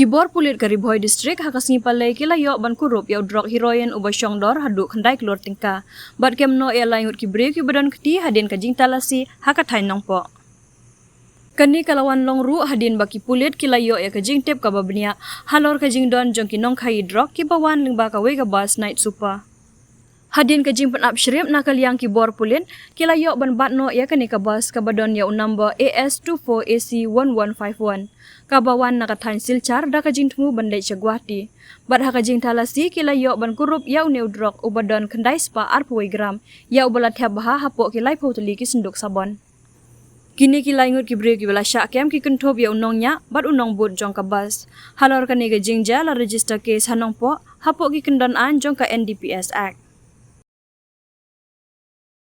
Kibor pulit ke Ribhoi distrik hakas ngipalay kilayo ban kurup yaw drog heroin uba syongdor haduk henday kelur tingka. Bat kemno ia langut kibri kibadon keti hadin kajing talasi hakatain nongpo. Kani kalawan longru hadin baki pulit kilayo ya kajing tip kababnia halor kajing don jong kinong kai drog kibawan lingba kawe ka bus night super. Hadin kajing penap shrimp nakal yang kibor pulit kilayo ban batno ya kani ka bus kabadon ya number AS24AC1151. Kabawan nakatan silchar da kajing temu bandai Syagwati. Bat hakajing talasi kilayo ban kurup yau neudrok ubadon kendai spa arpuai gram yau balat habaha hapok kilai pauteli ki senduk sabon. Kini kilai ngut kibri kibala syakem ki kentob yau nongnya bat unong bud jong kabas. Halor kani kajing jala register case hanong po hapok ki kendon an jong ka NDPS Act.